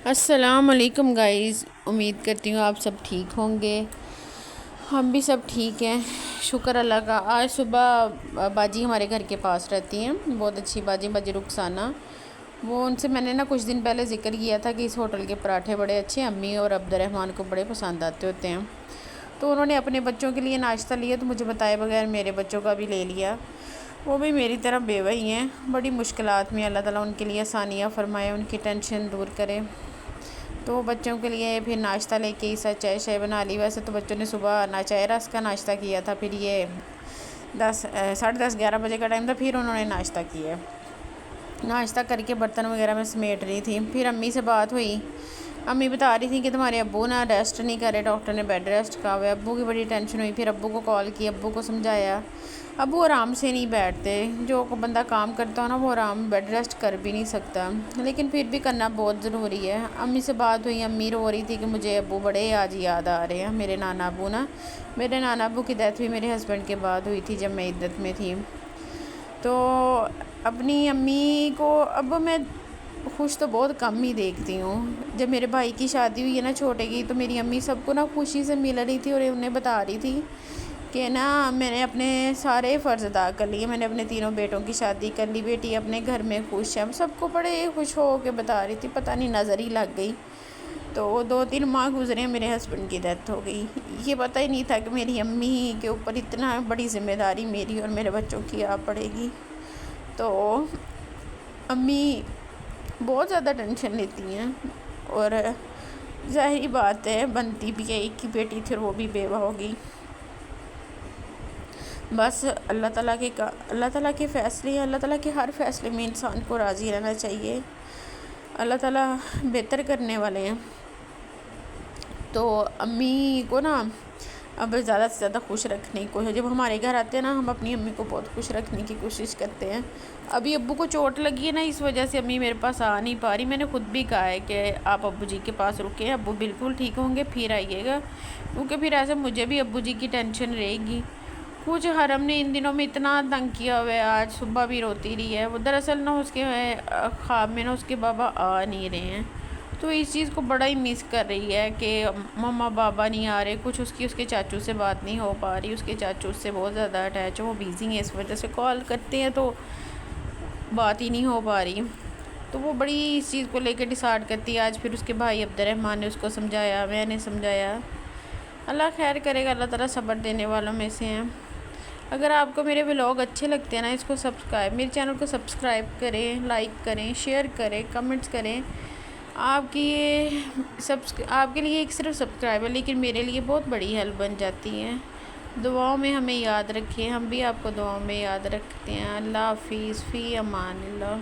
السلام علیکم گائز، امید کرتی ہوں آپ سب ٹھیک ہوں گے۔ ہم بھی سب ٹھیک ہیں، شکر اللہ کا۔ آج صبح باجی ہمارے گھر کے پاس رہتی ہیں، بہت اچھی باجی رخسانہ۔ وہ ان سے میں نے کچھ دن پہلے ذکر کیا تھا کہ اس ہوٹل کے پراٹھے بڑے اچھے امی اور عبد الرحمن کو بڑے پسند آتے ہوتے ہیں۔ تو انہوں نے اپنے بچوں کے لیے ناشتہ لیا تو مجھے بتائے بغیر میرے بچوں کا بھی لے لیا۔ وہ بھی میری طرح بیوہ ہی ہیں، بڑی مشکلات میں اللہ تعالیٰ ان کے لیے آسانیاں فرمائے، ان کی ٹینشن دور کرے۔ تو بچوں کے لیے پھر ناشتہ لے کے چائے شائے بنا لی۔ ویسے تو بچوں نے صبح چائے رس کا ناشتہ کیا تھا، پھر یہ 10 11 بجے کا ٹائم تھا، پھر انہوں نے ناشتہ کیا۔ ناشتہ کر کے برتن وغیرہ میں سمیٹ رہی تھی، پھر امی سے بات ہوئی۔ امی بتا رہی تھیں کہ تمہارے ابو نا ریسٹ نہیں کرے، ڈاکٹر نے بیڈ ریسٹ کہا ہوا ہے۔ ابو کی بڑی ٹینشن ہوئی، پھر ابو کو کال کی، ابو کو سمجھایا۔ ابو آرام سے نہیں بیٹھتے، جو بندہ کام کرتا ہو نا وہ آرام بیڈ ریسٹ کر بھی نہیں سکتا، لیکن پھر بھی کرنا بہت ضروری ہے۔ امی سے بات ہوئی، امی رو رہی تھی کہ مجھے ابو بڑے آج یاد آ رہے ہیں، میرے نانا ابو نا۔ میرے نانا ابو کی ڈیتھ بھی میرے ہسبینڈ کے بعد ہوئی تھی جب میں عدت میں تھی۔ تو اپنی امی کو اب میں خوش تو بہت کم ہی دیکھتی ہوں۔ جب میرے بھائی کی شادی ہوئی ہے نا چھوٹے کی، تو میری امی سب کو نا خوشی سے مل رہی تھی اور انہیں بتا رہی تھی کہ نا میں نے اپنے سارے فرض ادا کر لیے، میں نے اپنے تینوں بیٹوں کی شادی کر لی، بیٹی اپنے گھر میں خوش ہے۔ سب کو بڑے خوش ہو کے بتا رہی تھی، پتہ نہیں نظر ہی لگ گئی۔ تو 2-3 ماہ گزرے، میرے ہسبینڈ کی ڈیتھ ہو گئی۔ یہ پتہ ہی نہیں تھا کہ میری امی کے اوپر اتنا بڑی ذمہ داری میری اور میرے بچوں کی آ پڑے گی۔ تو امی بہت زیادہ ٹینشن لیتی ہیں، اور ظاہری بات ہے بنتی بھی ہے، ایک ہی بیٹی تھی اور وہ بھی بیوہ ہوگی۔ بس اللہ تعالیٰ کے فیصلے ہیں، اللہ تعالیٰ کے ہر فیصلے میں انسان کو راضی رہنا چاہیے۔ اللہ تعالیٰ بہتر کرنے والے ہیں۔ تو امی کو نا اب زیادہ سے زیادہ خوش رکھنے کی کوشش، جب ہمارے گھر آتے ہیں نا ہم اپنی امی کو بہت خوش رکھنے کی کوشش کرتے ہیں۔ ابھی ابو کو چوٹ لگی ہے نا، اس وجہ سے امی میرے پاس آ نہیں پا رہی۔ میں نے خود بھی کہا ہے کہ آپ ابو جی کے پاس رکیں، ابو بالکل ٹھیک ہوں گے پھر آئیے گا، کیونکہ پھر ایسے مجھے بھی ابو جی کی ٹینشن رہے گی۔ کچھ حرم نے ان دنوں میں اتنا تنگ کیا ہوا ہے، آج صبح بھی روتی رہی ہے۔ وہ دراصل نا اس کے خواب میں نا اس کے بابا آ نہیں رہے ہیں، تو اس چیز کو بڑا ہی مس کر رہی ہے کہ مما بابا نہیں آ رہے۔ کچھ اس کے چاچو سے بات نہیں ہو پا رہی، اس کے چاچو سے بہت زیادہ اٹیچ ہے، وہ بیزی ہیں، اس وجہ سے کال کرتے ہیں تو بات ہی نہیں ہو پا رہی۔ تو وہ بڑی اس چیز کو لے کے ڈیسائیڈ کرتی ہے۔ آج پھر اس کے بھائی عبد الرحمن نے اس کو سمجھایا، میں نے سمجھایا۔ اللہ خیر کرے گا، اللہ تعالیٰ صبر دینے والوں میں سے ہیں۔ اگر آپ کو میرے ولاگ اچھے لگتے ہیں نا، اس کو میرے چینل کو سبسکرائب کریں، لائک کریں، شیئر کریں، کمنٹس کریں۔ آپ کے لیے ایک صرف سبسکرائب ہے، لیکن میرے لیے بہت بڑی ہیلپ بن جاتی ہے۔ دعاؤں میں ہمیں یاد رکھیں، ہم بھی آپ کو دعاؤں میں یاد رکھتے ہیں۔ اللہ حافظ، فی امان اللہ۔